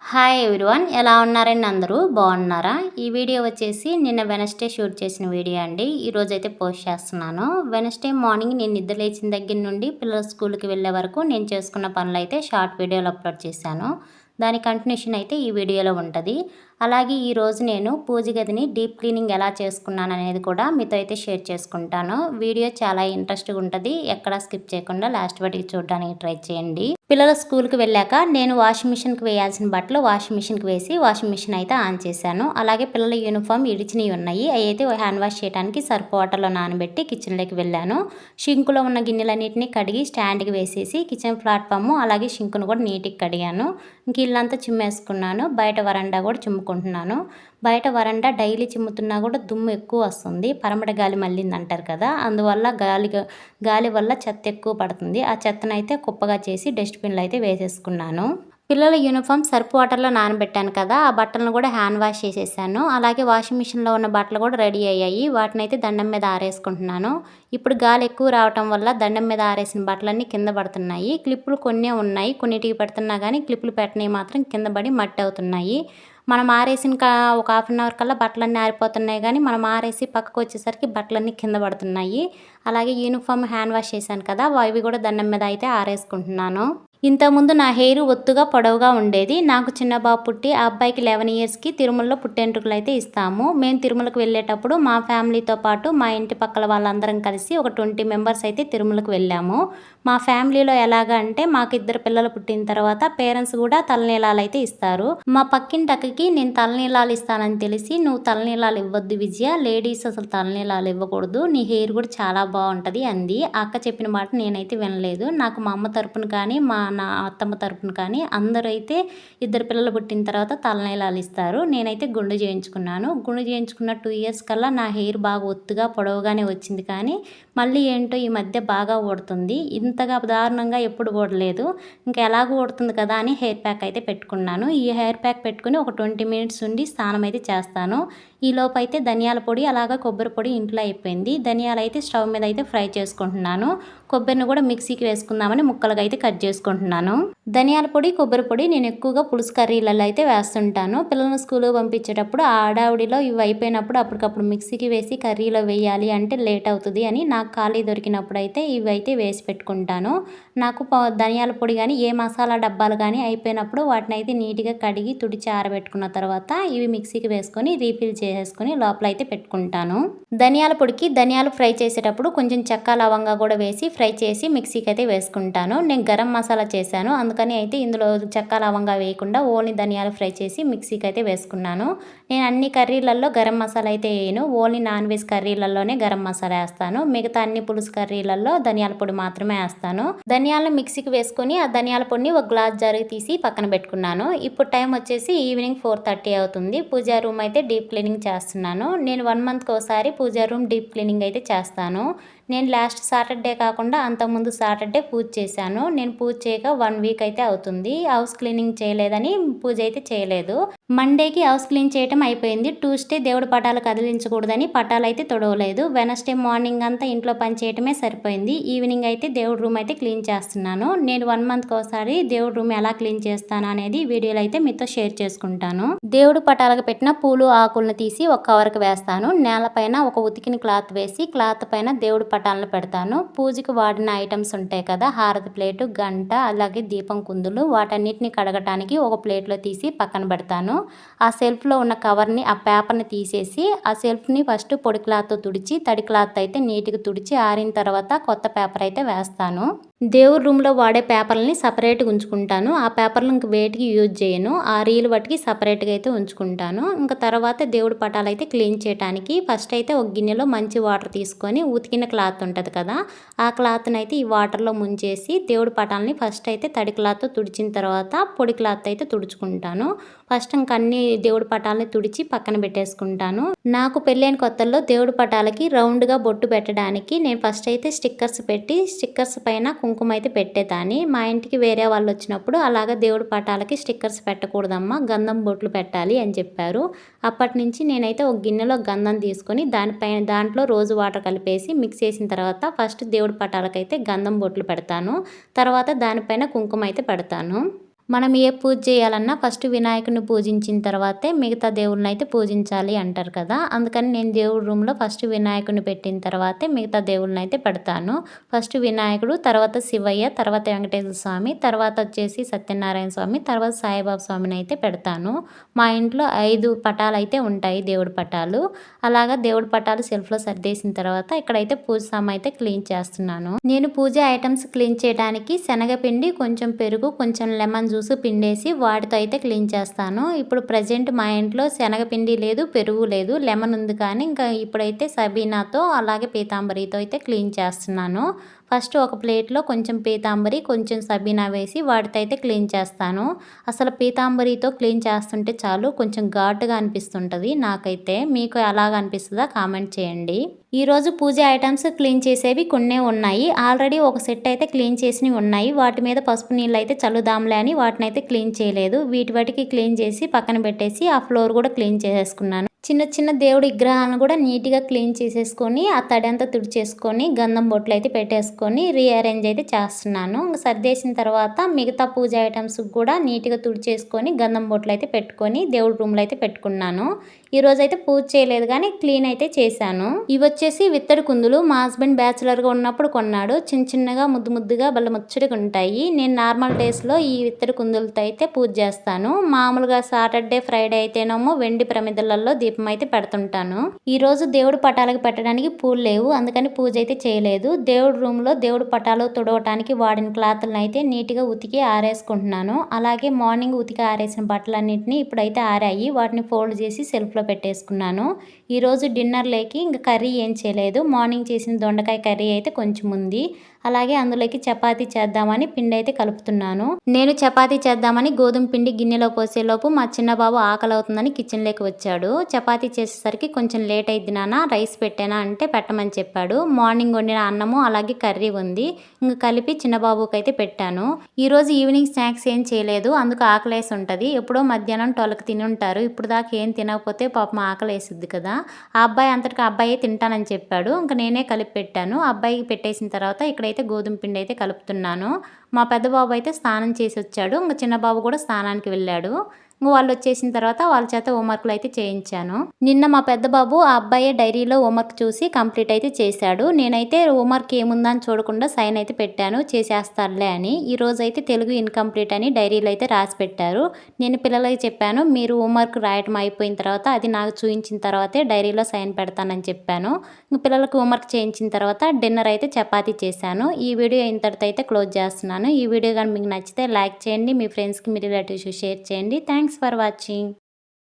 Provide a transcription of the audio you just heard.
Hi everyone, ఎలా ఉన్నారండి? అందరూ బాగున్నారా? ఈ వీడియో వచ్చేసి నిన్న వెనస్డే షూట్ చేసిన వీడియో అండి. ఈరోజైతే పోస్ట్ చేస్తున్నాను. వెనస్డే మార్నింగ్ నేను నిద్ర లేచిన దగ్గర నుండి పిల్లల స్కూల్కి వెళ్ళే వరకు నేను చేసుకున్న పనులు అయితే షార్ట్ వీడియోలో అప్లోడ్ చేశాను. దాని కంటిన్యూషన్ అయితే ఈ వీడియోలో ఉంటుంది. అలాగే ఈరోజు నేను పూజ గదిని డీప్ క్లీనింగ్ ఎలా చేసుకున్నాను అనేది కూడా మీతో అయితే షేర్ చేసుకుంటాను. వీడియో చాలా ఇంట్రెస్ట్గా ఉంటుంది. ఎక్కడా స్కిప్ చేయకుండా లాస్ట్ వరకు చూడడానికి ట్రై చేయండి. పిల్లల స్కూల్కి వెళ్ళాక నేను వాషింగ్ మిషన్కి వేయాల్సిన బట్టలు వాషింగ్ మిషన్కి వేసి వాషింగ్ మిషన్ అయితే ఆన్ చేశాను. అలాగే పిల్లల యూనిఫామ్ ఇడిచినవి ఉన్నాయి. అవి అయితే హ్యాండ్ వాష్ చేయడానికి సర్ఫ్ వాటర్లో నానబెట్టి కిచెన్లోకి వెళ్ళాను. షింకులో ఉన్న గిన్నెలన్నింటినీ కడిగి స్టాండ్కి వేసేసి కిచెన్ ప్లాట్ఫామ్ అలాగే షింకును కూడా నీట్గా కడిగాను. ఇంక ఇల్లంతా చిమ్మేసుకున్నాను. బయట వరండా కూడా చిమ్ముకుంటున్నాను. బయట వరండా డైలీ చిమ్ముతున్నా కూడా దుమ్ము ఎక్కువ వస్తుంది. పరమట గాలి మళ్ళింది అంటారు కదా, అందువల్ల గాలి వల్ల చెత్త ఎక్కువ పడుతుంది. ఆ చెత్తనైతే కుప్పగా చేసి డస్ట్బిన్లో అయితే వేసేసుకున్నాను. పిల్లల యూనిఫామ్ సర్ఫ్ వాటర్లో నానబెట్టాను కదా, ఆ బట్టలను కూడా హ్యాండ్ వాష్ చేసేసాను. అలాగే వాషింగ్ మిషన్లో ఉన్న బట్టలు కూడా రెడీ అయ్యాయి. వాటిని అయితే దండం మీద ఆరేసుకుంటున్నాను. ఇప్పుడు గాలి ఎక్కువ రావటం వల్ల దండం మీద ఆరేసిన బట్టలన్నీ కింద పడుతున్నాయి. క్లిప్పులు కొన్నే ఉన్నాయి, కొన్నిటికి పెడుతున్నా కానీ క్లిప్పులు పెట్టినవి మాత్రం కింద పడి మట్టి అవుతున్నాయి. మనం ఆరేసిన ఒక హాఫ్ అన్ అవర్ కల్లా బట్టలన్నీ ఆరిపోతున్నాయి, కానీ మనం ఆరేసి పక్కకు వచ్చేసరికి బట్టలన్నీ కింద పడుతున్నాయి. అలాగే యూనిఫామ్ హ్యాండ్ వాష్ చేశాను కదా, అవి కూడా దండం మీద అయితే ఆరేసుకుంటున్నాను. ఇంతకుముందు నా హెయిర్ ఒత్తుగా పొడవుగా ఉండేది. నాకు చిన్న బాబు పుట్టి ఆ అబ్బాయికి 11 ఇయర్స్కి తిరుమలలో పుట్టెంట్రుకలు అయితే ఇస్తాము. మేము తిరుమలకు వెళ్ళేటప్పుడు మా ఫ్యామిలీతో పాటు మా ఇంటి పక్కల వాళ్ళందరం కలిసి ఒక 20 మెంబర్స్ అయితే తిరుమలకు వెళ్ళాము. మా ఫ్యామిలీలో ఎలాగా అంటే మాకు 2 పిల్లలు పుట్టిన తర్వాత పేరెంట్స్ కూడా తలనీలాలు అయితే ఇస్తారు. మా పక్కింటి అక్కకి నేను తలనీలాలు ఇస్తానని తెలిసి, నువ్వు తలనీలాలు ఇవ్వద్దు విజయ, లేడీస్ అసలు తలనీలాలు ఇవ్వకూడదు, నీ హెయిర్ కూడా చాలా బాగుంటుంది అంది. ఆ అక్క చెప్పిన మాట నేనైతే వినలేదు. నాకు మా అమ్మ తరపున కానీ నా అత్తమ్మ తరపున కానీ అందరూ అయితే 2 పిల్లలు పుట్టిన తర్వాత తలనీలాలు ఇస్తారు. నేనైతే గుండు చేయించుకున్నాను. గుండు చేయించుకున్న 2 ఇయర్స్ కల్లా నా హెయిర్ బాగా ఒత్తుగా పొడవుగానే వచ్చింది, కానీ మళ్ళీ ఏంటో ఈ మధ్య బాగా ఊడుతుంది. ఇంతగా దారుణంగా ఎప్పుడు ఊడలేదు. ఇంకా ఎలాగో ఊడుతుంది కదా అని హెయిర్ ప్యాక్ అయితే పెట్టుకున్నాను. ఈ హెయిర్ ప్యాక్ పెట్టుకుని ఒక 20 మినిట్స్ ఉండి స్నానం అయితే చేస్తాను. ఈలోపు అయితే ధనియాల పొడి అలాగే కొబ్బరి పొడి ఇంట్లో అయిపోయింది. ధనియాలు అయితే స్టవ్ మీద అయితే ఫ్రై చేసుకుంటున్నాను. కొబ్బరిని కూడా మిక్సీకి వేసుకుందామని ముక్కలుగా అయితే కట్ చేసుకుంటున్నాను. ధనియాల పొడి కొబ్బరి పొడి నేను ఎక్కువగా పులుసు కర్రీలలో అయితే వేస్తుంటాను. పిల్లలను స్కూల్కి పంపించేటప్పుడు ఆ హడావుడిలో ఇవి అయిపోయినప్పుడు అప్పటికప్పుడు మిక్సీకి వేసి కర్రీలో వేయాలి అంటే లేట్ అవుతుంది అని నాకు ఖాళీ దొరికినప్పుడు అయితే ఇవి అయితే వేసి పెట్టుకుంటాను. నాకు ధనియాల పొడి కానీ ఏ మసాలా డబ్బాలు కానీ అయిపోయినప్పుడు వాటిని అయితే నీట్గా కడిగి తుడిచి ఆరబెట్టుకున్న తర్వాత ఇవి మిక్సీకి వేసుకొని రీఫిల్ చేసేసుకొని లోపల అయితే పెట్టుకుంటాను. ధనియాల పొడికి ధనియాలు ఫ్రై చేసేటప్పుడు కొంచెం చెక్క లవంగా కూడా వేసి ఫ్రై చేసి మిక్సీకి అయితే వేసుకుంటాను. నేను గరం మసాలా చేశాను, అందుకని అయితే ఇందులో చెక్క లవంగా వేయకుండా ఓన్లీ ధనియాలు ఫ్రై చేసి మిక్సీకి అయితే వేసుకున్నాను. నేను అన్ని కర్రీలలో గరం మసాలా అయితే వేయను. ఓన్లీ నాన్ వెజ్ కర్రీలలోనే గరం మసాలా వేస్తాను. మిగతా అన్ని పులుసు కర్రీలలో ధనియాల పొడి మాత్రమే వేస్తాను. ధనియాలను మిక్సీకి వేసుకొని ఆ ధనియాల పొడిని ఒక గ్లాస్ జారుకి తీసి పక్కన పెట్టుకున్నాను. ఇప్పుడు టైం వచ్చేసి ఈవినింగ్ 4:30 అవుతుంది. పూజా రూమ్ అయితే డీప్ క్లీనింగ్ చేస్తున్నాను. నేను 1 మంత్కి ఒకసారి పూజా రూమ్ డీప్ క్లీనింగ్ అయితే చేస్తాను. నేను లాస్ట్ సాటర్డే కాకుండా అంతకుముందు సాటర్డే పూజ చేశాను. నేను పూజ చేయక 1 వీక్ అయితే అవుతుంది. హౌస్ క్లీనింగ్ చేయలేదని పూజ అయితే చేయలేదు. మండేకి హౌస్ క్లీన్ చేయటం అయిపోయింది. ట్యూస్డే దేవుడి పటాలు కదిలించకూడదని పటాలు అయితే తొడవలేదు. వెనస్డే మార్నింగ్ అంతా ఇంట్లో పని చేయటమే సరిపోయింది. ఈవినింగ్ అయితే దేవుడి రూమ్ అయితే క్లీన్ చేస్తున్నాను. నేను 1 మంత్కి ఒకసారి దేవుడి రూమ్ ఎలా క్లీన్ చేస్తాను అనేది వీడియోలో అయితే మీతో షేర్ చేసుకుంటాను. దేవుడి పటాలకు పెట్టిన పూలు ఆకులను తీసి ఒక కవర్కి వేస్తాను. నేలపైన ఒక ఉతికిన క్లాత్ వేసి క్లాత్ పైన దేవుడి పటాలను పెడతాను. పూజకి వాడిన ఐటమ్స్ ఉంటాయి కదా, హారతి ప్లేటు, గంట, అలాగే దీపం కుందులు, వాటన్నిటిని కడగటానికి ఒక ప్లేట్లో తీసి పక్కన పెడతాను. ఆ సెల్ఫ్లో ఉన్న కవర్ని ఆ పేపర్ని తీసేసి ఆ సెల్ఫ్ని ఫస్ట్ పొడి క్లాత్తో తుడిచి తడి క్లాత్ అయితే నీట్గా తుడిచి ఆరిన తర్వాత కొత్త పేపర్ అయితే వేస్తాను. దేవుడి రూమ్లో వాడే పేపర్లని సపరేట్గా ఉంచుకుంటాను. ఆ పేపర్లు ఇంక వేటికి యూజ్ చేయను. ఆ రీలు వాటికి సపరేట్గా అయితే ఉంచుకుంటాను. ఇంకా తర్వాత దేవుడి పటాలు అయితే క్లీన్ చేయడానికి ఫస్ట్ అయితే ఒక గిన్నెలో మంచి వాటర్ తీసుకొని ఉతికిన క్లాత్ ఉంటుంది కదా, ఆ క్లాత్ని అయితే ఈ వాటర్లో ముంచేసి దేవుడి పటాలని ఫస్ట్ అయితే తడి క్లాత్తో తుడిచిన తర్వాత పొడి క్లాత్ అయితే తుడుచుకుంటాను. ఫస్ట్ ఇంక అన్ని దేవుడి పటాలని తుడిచి పక్కన పెట్టేసుకుంటాను. నాకు పెళ్ళైన కొత్తల్లో దేవుడి పటాలకి రౌండ్గా బొట్టు పెట్టడానికి నేను ఫస్ట్ అయితే స్టిక్కర్స్ పెట్టి స్టిక్కర్స్ పైన కుంకుమ అయితే పెట్టేదాన్ని. మా ఇంటికి వేరే వాళ్ళు వచ్చినప్పుడు అలాగా దేవుడి పటాలకి స్టిక్కర్స్ పెట్టకూడదమ్మా, గంధం బొట్లు పెట్టాలి అని చెప్పారు. అప్పటి నుంచి నేనైతే ఒక గిన్నెలో గంధం తీసుకొని దాంట్లో రోజు వాటర్ కలిపేసి మిక్స్ చేసిన తర్వాత ఫస్ట్ దేవుడి పటాలకైతే గంధం బొట్లు పెడతాను. తర్వాత దానిపైన కుంకుమ అయితే పెడతాను. మనం ఏ పూజ చేయాలన్నా ఫస్ట్ వినాయకుడిని పూజించిన తర్వాతే మిగతా దేవుళ్ళని అయితే పూజించాలి అంటారు కదా. అందుకని నేను దేవుడి రూమ్లో ఫస్ట్ వినాయకుడిని పెట్టిన తర్వాతే మిగతా దేవుళ్ళని అయితే పెడతాను. ఫస్ట్ వినాయకుడు, తర్వాత శివయ్య, తర్వాత వెంకటేశ్వర స్వామి, తర్వాత వచ్చేసి సత్యనారాయణ స్వామి, తర్వాత సాయిబాబా స్వామిని అయితే పెడతాను. మా ఇంట్లో 5 పటాలు అయితే ఉంటాయి, దేవుడి పటాలు. అలాగా దేవుడి పటాలు సెల్ఫ్లో సర్దేసిన తర్వాత ఇక్కడైతే పూజ సామాన్ అయితే క్లీన్ చేస్తున్నాను. నేను పూజ ఐటమ్స్ క్లీన్ చేయడానికి శనగపిండి, కొంచెం పెరుగు, కొంచెం లెమన్ జ్యూస్ పిండేసి వాటితో అయితే క్లీన్ చేస్తాను. ఇప్పుడు ప్రజెంట్ మా ఇంట్లో శనగపిండి లేదు, పెరుగు లేదు, లెమన్ ఉంది. కానీ ఇంకా ఇప్పుడైతే సబీనాతో అలాగే పీతాంబరితో అయితే క్లీన్ చేస్తున్నాను. ఫస్ట్ ఒక ప్లేట్లో కొంచెం పీతాంబరి, కొంచెం సబీనా వేసి వాటితో అయితే క్లీన్ చేస్తాను. అసలు పీతాంబరితో క్లీన్ చేస్తుంటే చాలు కొంచెం ఘాటుగా అనిపిస్తుంటుంది నాకైతే. మీకు ఎలాగ అనిపిస్తుందా కామెంట్ చేయండి. ఈరోజు పూజ ఐటమ్స్ క్లీన్ చేసేవి కొన్నే ఉన్నాయి. ఆల్రెడీ ఒక సెట్ అయితే క్లీన్ చేసినవి ఉన్నాయి. వాటి మీద పసుపు నీళ్ళు అయితే చల్లుదాంలే అని వాటిని అయితే క్లీన్ చేయలేదు. వాటికి క్లీన్ చేసి పక్కన పెట్టేసి ఆ ఫ్లోర్ కూడా క్లీన్ చేసేసుకున్నాను. చిన్న చిన్న దేవుడి విగ్రహాలను కూడా నీట్గా క్లీన్ చేసేసుకొని ఆ తడి అంతా తుడిచేసుకొని గంధం బొట్లు అయితే పెట్టేసుకొని రీఅరేంజ్ అయితే చేస్తున్నాను. ఇంకా సర్దేసిన తర్వాత మిగతా పూజ ఐటమ్స్ కూడా నీట్గా తుడిచేసుకొని గంధం బొట్లు అయితే పెట్టుకొని దేవుడి రూమ్లో అయితే పెట్టుకున్నాను. ఈరోజు అయితే పూజ చేయలేదు కానీ క్లీన్ అయితే చేశాను. ఇవి వచ్చేసి విత్తడి కుందులు. మా హస్బెండ్ బ్యాచులర్గా ఉన్నప్పుడు కొన్నాడు. చిన్న చిన్నగా ముద్దు ముద్దుగా భలే ముచ్చటగా ఉంటాయి. నేను నార్మల్ డేస్లో ఈ విత్తడి కుందులతో అయితే పూజ చేస్తాను. మామూలుగా సాటర్డే ఫ్రైడే అయితేనేమో వెండి ప్రమిదలలో దీపం అయితే పెడుతుంటాను. ఈరోజు దేవుడి పటాలకు పెట్టడానికి పూలు లేవు, అందుకని పూజ అయితే చేయలేదు. దేవుడి రూమ్లో దేవుడి పటాలు తుడవటానికి వాడిన క్లాత్లను అయితే నీట్గా ఉతికి ఆరేసుకుంటున్నాను. అలాగే మార్నింగ్ ఉతికి ఆరేసిన బట్టలన్నింటినీ ఇప్పుడైతే ఆరాయి. వాటిని ఫోల్డ్ చేసి సెల్ఫ్లో పెట్టేసుకున్నాను. ఈరోజు డిన్నర్లోకి ఇంకా కర్రీ ఏం చేయలేదు. మార్నింగ్ చేసిన దొండకాయ కర్రీ అయితే కొంచెం ఉంది. అలాగే అందులోకి చపాతీ చేద్దామని పిండి అయితే కలుపుతున్నాను. నేను చపాతీ చేద్దామని గోధుమ పిండి గిన్నెలో పోసేలోపు మా చిన్న బాబు ఆకలి అవుతుందని కిచెన్లోకి వచ్చాడు. చపాతీ చేసేసరికి కొంచెం లేట్ అయింది నాన్న, రైస్ పెట్టానా అంటే పెట్టమని చెప్పాడు. మార్నింగ్ వండిన అన్నము అలాగే కర్రీ ఉంది, ఇంకా కలిపి చిన్న బాబుకి అయితే పెట్టాను. ఈరోజు ఈవినింగ్ స్నాక్స్ ఏం చేయలేదు, అందుకు ఆకలేసి ఉంటుంది. ఎప్పుడో మధ్యాహ్నం 12కి తిని ఉంటారు. ఇప్పుడు దాకా ఏం తినకపోతే పాపం ఆకలేసిద్ది కదా. ఆ అబ్బాయి అంతటికి అబ్బాయి తింటానని చెప్పాడు. ఇంకా నేనే కలిపి పెట్టాను. అబ్బాయికి పెట్టేసిన తర్వాత ఇక్కడైతే గోధుమ పిండి అయితే కలుపుతున్నాను. మా పెద్ద బాబు అయితే స్నానం చేసి వచ్చాడు. ఇంకా చిన్న బాబు కూడా స్నానానికి వెళ్ళాడు. వాళ్ళు వచ్చేసిన తర్వాత వాళ్ళ చేత హోంవర్క్లు అయితే చేయించాను. నిన్న మా పెద్ద బాబు ఆ అబ్బాయి డైరీలో హోంవర్క్ చూసి కంప్లీట్ అయితే చేశాడు. నేనైతే హోంవర్క్ ఏముందని చూడకుండా సైన్ అయితే పెట్టాను, చేసేస్తాడులే అని. ఈ రోజు అయితే తెలుగు ఇన్కంప్లీట్ అని డైరీలో అయితే రాసి పెట్టారు. నేను పిల్లలకి చెప్పాను, మీరు హోంవర్క్ రాయటం అయిపోయిన తర్వాత అది నాకు చూపించిన తర్వాతే డైరీలో సైన్ పెడతానని చెప్పాను. పిల్లలకు హోంవర్క్ చేయించిన తర్వాత డిన్నర్ అయితే చపాతీ చేశాను. ఈ వీడియో ఇంతటితో అయితే క్లోజ్ చేస్తున్నాను. ఈ వీడియో కానీ మీకు నచ్చితే లైక్ చేయండి, మీ ఫ్రెండ్స్కి మీ రిలేటివ్స్కి షేర్ చేయండి. Thanks for watching.